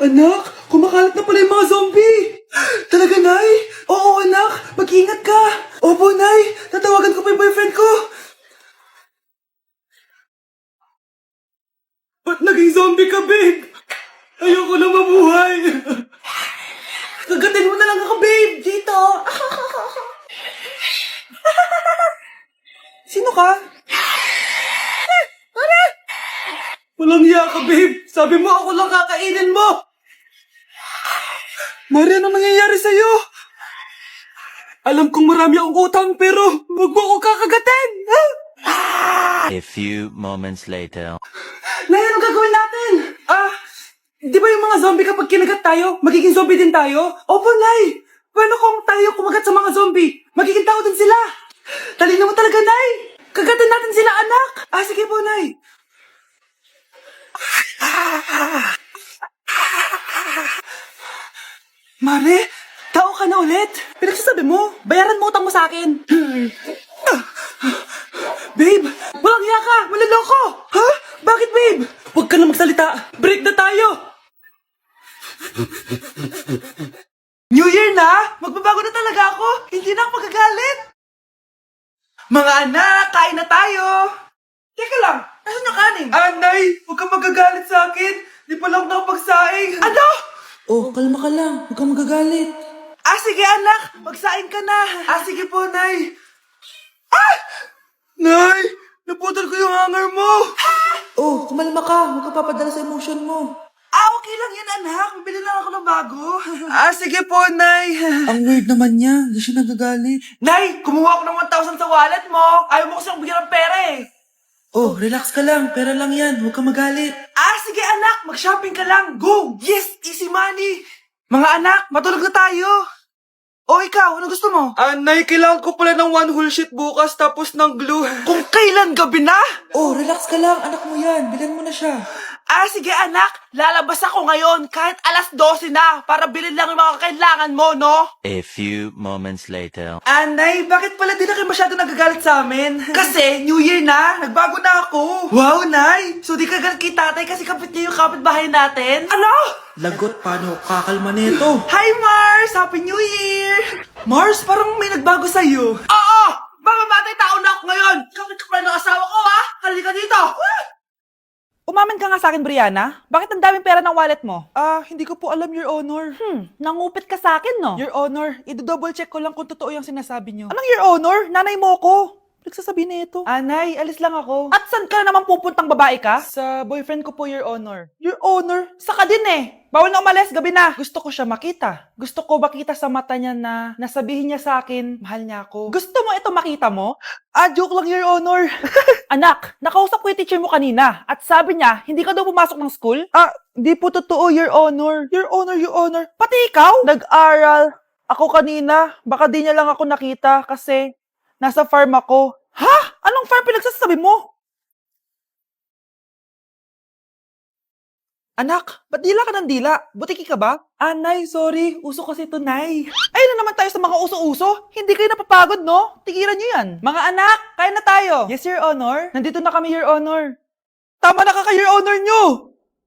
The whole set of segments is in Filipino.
Anak, kumakalat na pala yung mga zombie! Talaga, Nay? Oo, anak, mag-ingat ka! Opo, Nay, tatawagan ko pa yung boyfriend ko! Ba't naging zombie ka, babe? Ayoko na mabuhay! Kagatin mo na lang ako, babe! Dito! Sino ka? Walang hiya ka, babe! Sabi mo ako lang kakainin mo! Mari, anong nangyayari sa'yo? Alam kong marami akong utang, pero huwag mo ako kakagatin! Ha? A few moments later. Nay, anong gagawin natin? Di ba yung mga zombie kapag kinagat tayo, magiging zombie din tayo? Opo, Nay! Paano kung tayo kumagat sa mga zombie? Magiging tao din sila! Talino mo talaga, Nay! Kagatin natin sila, anak! Sige po, Nay! Mare, tao ka na ulit? Pinagsasabi mo, bayaran mo utang mo sa akin. Babe, walang hiya ka! Maloloko! Ha? Bakit, babe? Huwag ka na magsalita. Break na tayo! New Year na! Magbabago na talaga ako! Hindi na ako magagalit! Mga anak, kain na tayo! Teka lang, nasan yung kanin? Nay, huwag kang magagalit sa akin! Di pa lang nakapagsaing! Ano? Oh, kalma ka lang. Huwag kang magagalit. Sige anak, magsaing ka na. Sige po, Nay. Nay, naputol ko yung hanger mo. Oh, kumalma ka. Huwag ka papadala sa emotion mo. Okay lang yan, anak. Bibili lang ako ng bago. Sige po, Nay. Ang weird naman niya. Hindi siya nagagalit. Nay, kumuha ako ng 1,000 sa wallet mo. Ayaw mo kasi bigyan ng pera eh. Oh, relax ka lang. Pera lang yan. Huwag kang magalit. Sige anak. Mag-shopping ka lang. Go! Yes! Easy money! Mga anak, matulog na tayo. Ikaw, ano gusto mo? Nay, kailangan ko pala ng one whole sheet bukas tapos ng glue. Kung kailan gabi na? Relax ka lang. Anak mo yan. Bilan mo na siya. Sige anak. Lalabas ako ngayon kahit alas 12 na para bilhin lang yung mga kailangan mo, no? A few moments later. Nay, bakit pala di na kayo masyado nagagalit sa amin? Kasi, New Year na, nagbago na ako. Wow, Nay! So di ka galit kay tatay kasi kapit niya yung kapitbahay natin? Ano? Lagot, paano kakalma nito? Hi, Mars! Happy New Year! Mars, parang may nagbago sa'yo. Oo! Mamamatay tao na ako ngayon! Kapit ka pala ng asawa ko, ha? Halika dito! Umamin ka nga sa akin, Brianna. Bakit ang daming pera ng wallet mo? Hindi ko po alam, Your Honor. Nangupit ka sa akin, no? Your Honor, i-double check ko lang kung totoo yung sinasabi niyo. Anong your honor? Nanay mo ko. Nagsasabi na ito. Nay, alis lang ako. At saan ka na naman pupuntang babae ka? Sa boyfriend ko po, Your Honor. Your honor? Saka din eh. Bawal na umalis, gabi na. Gusto ko siya makita. Gusto ko makita sa mata niya na nasabihin niya sa akin, mahal niya ako. Gusto mo ito makita mo? Joke lang, Your Honor. Anak, nakausap ko yung teacher mo kanina at sabi niya, hindi ka daw pumasok ng school? Di po totoo, Your Honor. Your Honor, Your Honor. Pati ikaw? Nag-aral ako kanina. Baka di niya lang ako nakita kasi nasa farm ako. Ha? Anong farm pinagsasabi mo? Anak, ba't dila ka ng dila? Butiki ka ba? Nay, sorry. Uso kasi ito, Nay. Ay na naman tayo sa mga uso-uso. Hindi kayo napapagod, no? Tigilan nyo yan. Mga anak, kain na tayo. Yes, Your Honor. Nandito na kami, Your Honor. Tama na ka, Your Honor nyo.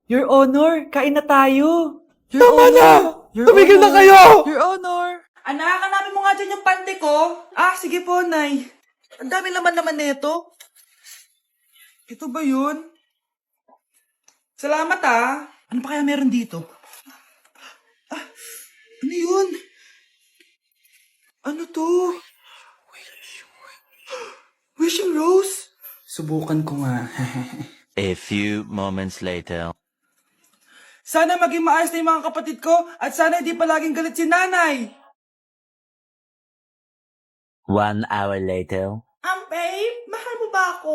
Your Honor, kain na tayo. Your Tama Honor. na! Your Tumigil na Honor. kayo! Your Honor. Anak, hanapin mo nga dyan yung pante ko. Sige po, Nay. Ang dami laman-laman nito. Ito ba yun? Salamat, Ano pa kaya meron dito? Ano yun? Ano to? Wishing Rose? Subukan ko nga. A few moments later. Sana maging maayos na yung mga kapatid ko at sana hindi palaging galit si nanay. 1 hour later. Babe, mahal mo ba ako?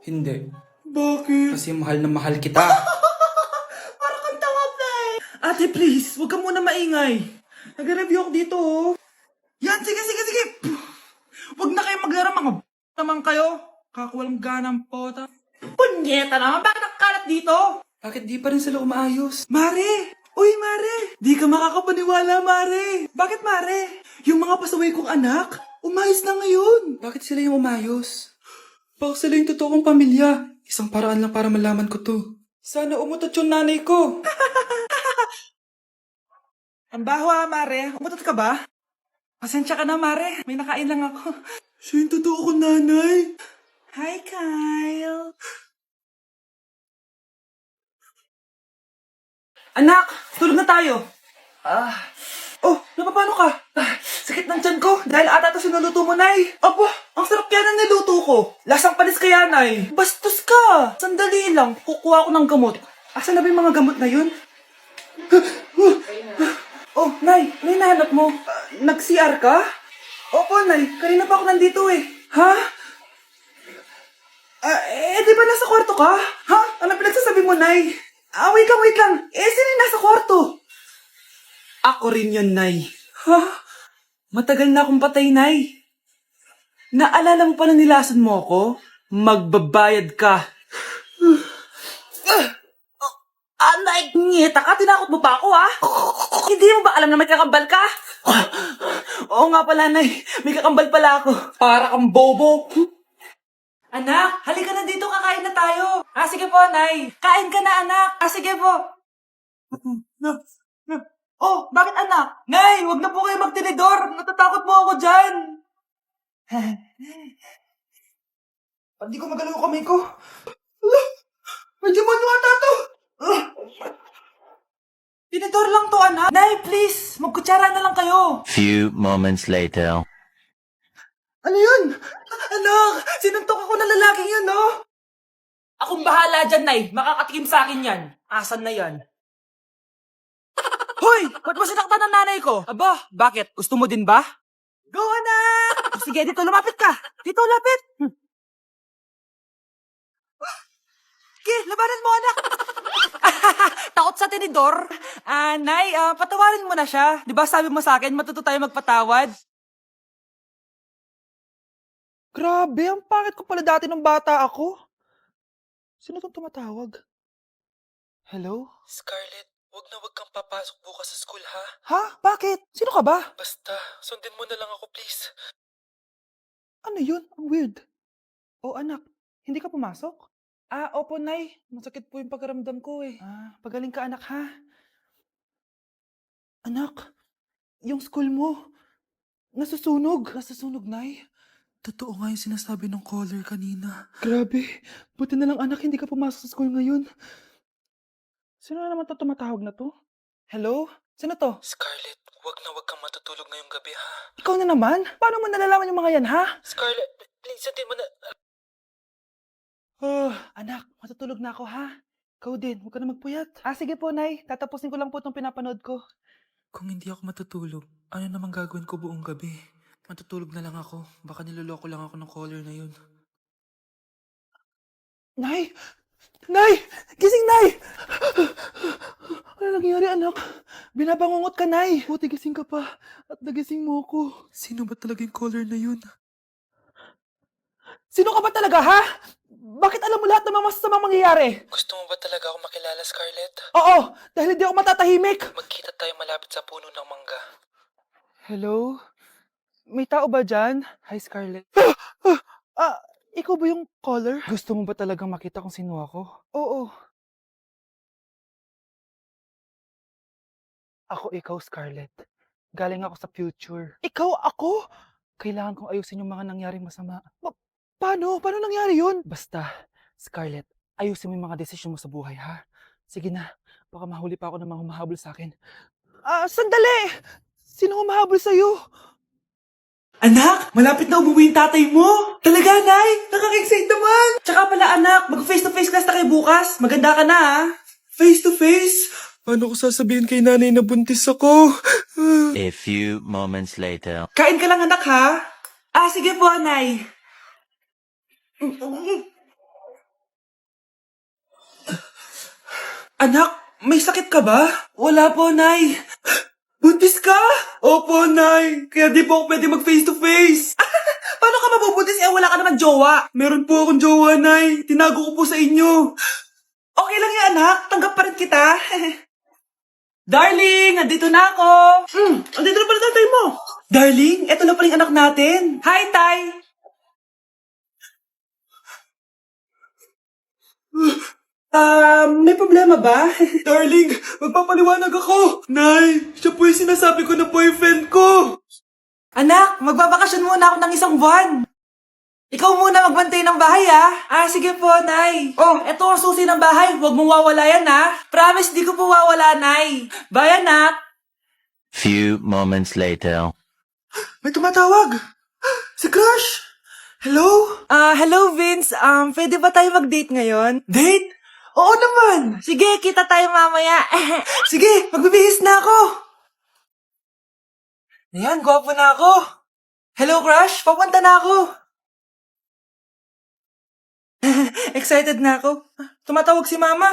Hindi. Bakit? Kasi mahal na mahal kita. Parang kang tawa, babe. Ate, please, huwag ka muna maingay. Nag-review ako dito, Yan, sige. Huwag na kayo maglaro, mga naman kayo. Kakawalang ganang pota. Punyeta naman, bakit nakakalat dito? Bakit di pa rin sila umaayos? Mare! Uy, Mare! Di ka makakapaniwala, Mare! Bakit, Mare? Yung mga pasaway kong anak, umayos na ngayon. Bakit sila yung umayos? Baka sila yung totoong pamilya. Isang paraan lang para malaman ko to. Sana umutot yung nanay ko. Ang baho Mare. Umutot ka ba? Pasensya ka na, Mare. May nakain lang ako. Siya yung totoo ko, nanay. Hi, Kyle. Anak, tulog na tayo. Oh, napapano ka? Sakit ng tiyan ko dahil ata ito sinuluto mo, Nay. Aba, ang sarap kaya ng niluto ko. Lasang panis kaya, Nay. Bastos ka. Sandali lang, kukuha ko ng gamot. Asan na ba yung mga gamot na yun? Oh, Nay, ano yung nahanap mo? Nag-CR ka? Opo, Nay. Kanina pa ako nandito eh. Ha? Di ba nasa kwarto ka? Ha? Ano pinagsasabi mo, Nay? Wait lang. Sino yung nasa kwarto? Ako rin yun, Nay. Ha? Matagal na akong patay, Nay. Naalala mo pa na nilason mo ako? Magbabayad ka. Nay, ngita ka? Tinakot mo pa ako, ha? Hindi mo ba alam na may kakambal ka? Oo nga pala, Nay. May kakambal pala ako. Para kang bobo. Anak, halika na dito, kakain na tayo. Sige po, Nay. Kain ka na, anak. Sige po. Oh, bakit anak? Nay, wag na po kayo magtinidor. Natatakot mo ako dyan. Hindi ko magalaw ang kamay ko. Medyo mo ata to. Tinidor lang to, anak. Nay, please. Magkutsara na lang kayo. Few moments later. Ano yun? Anak, sinuntok ako na lalaking yun, no? Akong bahala dyan, Nay. Makakatikim sa akin yan. Asan na yan? Hoy! Ba't mo sinaktan ng nanay ko? Aba, bakit? Gusto mo din ba? Go, anak! Sige, dito lumapit ka. Dito, lapit. Sige, labanan mo, anak. Takot sa tinidor? Nay, patawarin mo na siya. Di ba sabi mo sa akin, matuto tayo magpatawad? Grabe, ang pangit ko pala dati nung bata ako. Sino tong tumatawag? Hello? Scarlett, wag kang papasok bukas sa school, ha? Ha? Bakit? Sino ka ba? Basta, sundin mo na lang ako, please. Ano yun? Ang weird. Oh, anak, hindi ka pumasok? Opo, Nay. Masakit po yung pagkaramdam ko eh. Pagaling ka, anak, ha? Anak, yung school mo, nasusunog. Nasusunog, Nay? Totoo nga yung sinasabi ng caller kanina. Grabe. Buti na lang, anak, hindi ka pumasok sa school ngayon. Sino na naman to tumatawag na to? Hello? Sino to? Scarlett, wag kang matutulog ngayong gabi, ha? Ikaw na naman? Paano mo nalalaman yung mga yan, ha? Scarlett, please, sundin mo na... Anak, matutulog na ako, ha? Ikaw din, huwag ka na magpuyat. Sige po, Nay. Tatapusin ko lang po itong pinapanood ko. Kung hindi ako matutulog, ano namang gagawin ko buong gabi? Matutulog na lang ako. Baka niloloko lang ako ng caller na yun. Nay! Nay! Gising, Nay! Ano nangyari, anak? Binabangungot ka, Nay. Buti gising ka pa. At nagising mo ako. Sino ba talaga yung caller na yun? Sino ka ba talaga, ha? Bakit alam mo lahat ng mga masasamang mangyayari? Gusto mo ba talaga ako makilala, Scarlett? Oo, dahil hindi ako matatahimik. Magkita tayo malapit sa puno ng mangga. Hello? May tao ba dyan? Hi, Scarlett. Ikaw ba yung caller? Gusto mo ba talagang makita kung sino ako? Oo. Ako ikaw, Scarlett. Galing ako sa future. Ikaw ako? Kailangan kong ayusin yung mga nangyaring masama. Paano? Paano nangyari yun? Basta, Scarlett, ayusin mo yung mga desisyon mo sa buhay, ha? Sige na, baka mahuli pa ako ng mga humahabol sa akin. Sandali! Sino humahabol sa'yo? Anak, malapit na umuwi yung tatay mo. Talaga, Nay? Nakaka-excite naman. Tsaka pala, anak, mag-face-to-face class na kayo bukas. Maganda ka na, ha? Face-to-face? Paano ko sasabihin kay nanay na buntis ako? A few moments later. Kain ka lang, anak, ha? Sige po, Nay. Anak, may sakit ka ba? Wala po, Nay. Buntis ka? Opo, Nay. Kaya di po ako pwede mag-face-to-face. Paano ka mabubuntis wala ka naman jowa? Meron po akong jowa, Nay. Tinago ko po sa inyo. Okay lang yan, anak. Tanggap pa rin kita. Darling, andito na ako. Andito na pala tatay mo. Darling, eto na pala yung anak natin. Hi, Tay. May problema ba? Darling, magpapaliwanag ako. Nay, siya po yung sinasabi ko na boyfriend ko. Anak, magbabakasyon muna ako ng isang buwan. Ikaw muna magbantay ng bahay, sige po, Nay. Oh, eto ang susi ng bahay. Huwag mong wawala yan, Promise, di ko po wawala, Nay. Bye, anak. Few moments later. May tumatawag. Si Crush. Hello? Hello, Vince. Pwede ba tayo mag-date ngayon? Date? Oo naman. Sige, kita tayo mamaya. Sige, magbibihis na ako. Ayan, gwapo na ako. Hello, Crush. Papunta na ako. Excited na ako. Tumatawag si Mama.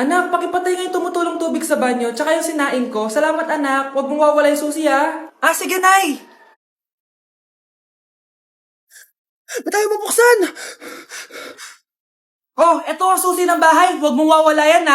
Anak, pakipatay nga yung tumutulong tubig sa banyo, tsaka yung sinain ko. Salamat, anak. Huwag mong wawala yung susi, sige, Nay. Ba't tayo mabuksan? Oh, eto ang susi ng bahay. Huwag mong wawala yan,